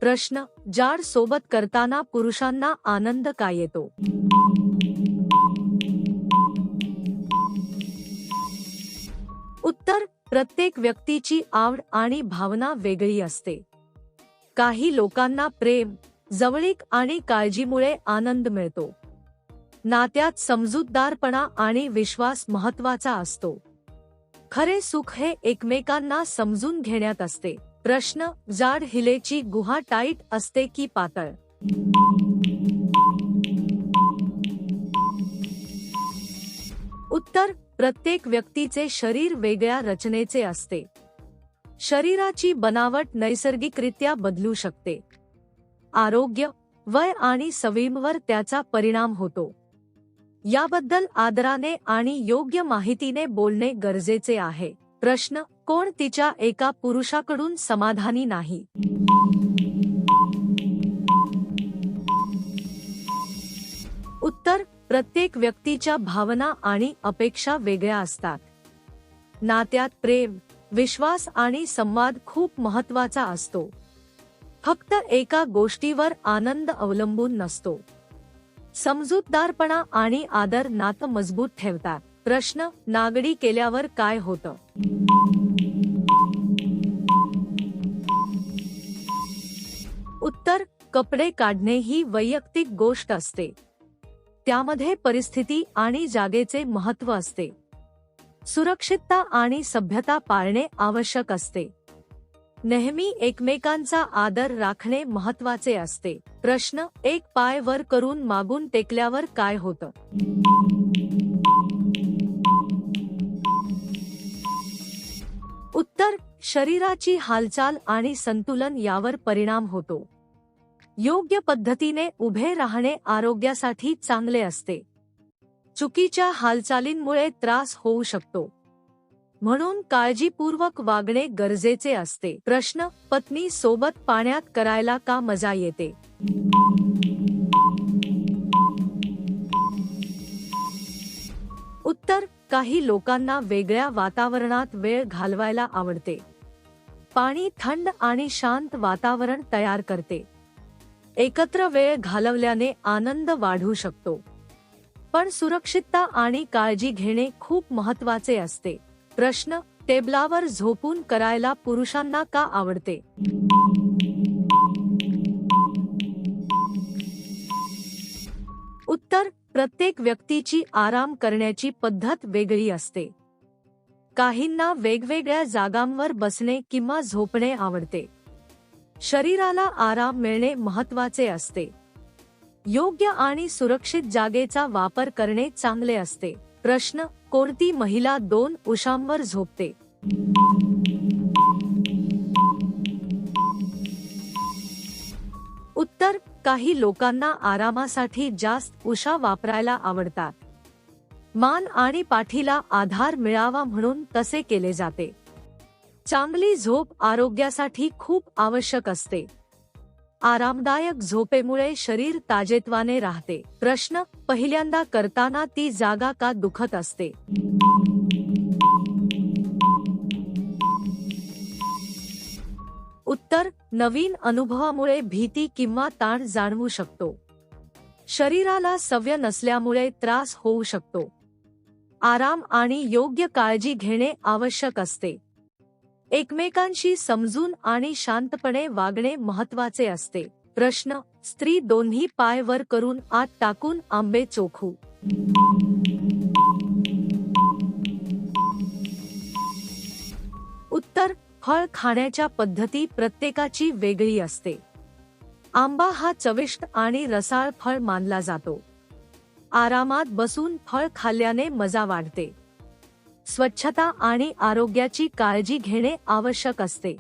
प्रश्न, जाड सोबत करताना पुरुषांना आनंद का येतो? उत्तर, प्रत्येक व्यक्तीची आवड आणि भावना वेगळी असते. काही लोकांना प्रेम, जवळीक आणि काळजीमुळे आनंद मिळतो. नात्यात समजूतदारपणा आणि विश्वास महत्त्वाचा असतो. खरे सुख हे एकमेकांना समजून घेण्यात असते. प्रश्न, जाड हिलेची गुहा टाईट असते की पातळ? उत्तर, प्रत्येक व्यक्तीचे शरीर वेगळ्या रचनेचे असते. शरीराची बनावट नैसर्गिकरित्या बदलू शकते. आरोग्य, वय आणि सवयींवर त्याचा परिणाम होतो. याबद्दल आदराने आणि योग्य माहितीने बोलणे गरजेचे आहे. प्रश्न, कोण तिच्या एका पुरुषाकडून समाधानी नाही? उत्तर, प्रत्येक व्यक्तीच्या भावना आणि अपेक्षा वेगळ्या असतात. नात्यात प्रेम, विश्वास आणि संवाद खूप महत्त्वाचा असतो. फक्त एका गोष्टीवर आनंद अवलंबून नसतो. समजूतदारपणा आणि आदर नातं मजबूत ठेवतात. प्रश्न, नागडी केल्यावर काय होतं? उत्तर, कपडे काढणे ही वैयक्तिक गोष्ट असते. त्यामध्ये परिस्थिती आणि जागेचे महत्त्व असते. सुरक्षितता आणि सभ्यता पाळणे आवश्यक असते. नेहमी एकमेकांचा आदर राखणे महत्त्वाचे असते. प्रश्न, एक पाय वर करून मागून टेकल्यावर काय होतं? उत्तर, शरीराची हालचाल आणि संतुलन यावर परिणाम होतो. योग्य पद्धतीने उभे राहणे आरोग्यासाठी चांगले असते. चुकीच्या हालचालींमुळे त्रास होऊ शकतो. म्हणून काळजीपूर्वक वागणे गरजेचे असते. प्रश्न, पत्नी सोबत पाण्यात करायला का मजा येते? उत्तर, काही लोकांना वेगळ्या वातावरणात वेळ घालवायला आवडते. पाणी थंड आणि शांत वातावरण तयार करते. एकत्र वेळ घालवल्याने आनंद वाढू शकतो. पण सुरक्षितता आणि काळजी घेणे खूप महत्त्वाचे असते. प्रश्न, टेबलावर झोपून करायला पुरुषांना का आवडते? उत्तर, प्रत्येक व्यक्तीची आराम करण्याची पद्धत वेगळी असते. काहींना वेगवेगळ्या जागांवर बसणे किंवा झोपणे आवडते. शरीराला आराम मिळणे महत्त्वाचे असते. योग्य आणि सुरक्षित जागेचा वापर करणे चांगले असते. प्रश्न, कोणती महिला 2 उशांवर झोपते? उत्तर, काही लोकांना आरामासाठी जास्त उशा वापरायला आवडतात. मान आणि पाठीला आधार मिळावा म्हणून तसे केले जाते. चांगली झोप आरोग्यासाठी खूप आवश्यक असते. आरामदायक झोपेमुळे शरीर ताजेतवाने राहते. प्रश्न, पहिल्यांदा करताना ती जागा का दुखत असते? उत्तर, नवीन अनुभवामुळे भीती किंवा ताण जाणवू शकतो. शरीराला सवय नसल्यामुळे त्रास होऊ शकतो. आराम आणि योग्य काळजी घेणे आवश्यक असते. एकमेकांशी समजून आणि शांतपणे वागणे महत्त्वाचे असते. प्रश्न, स्त्री दोन्ही पाय वर करून आत टाकून आंबे चोखू? उत्तर, फळ खाण्याच्या पद्धती प्रत्येकाची वेगळी असते. आंबा हा चविष्ट आणि रसाळ फळ मानला जातो. आरामात बसून फळ खाल्ल्याने मजा वाढते. स्वच्छता आणि आरोग्याची काळजी घेणे आवश्यक असते.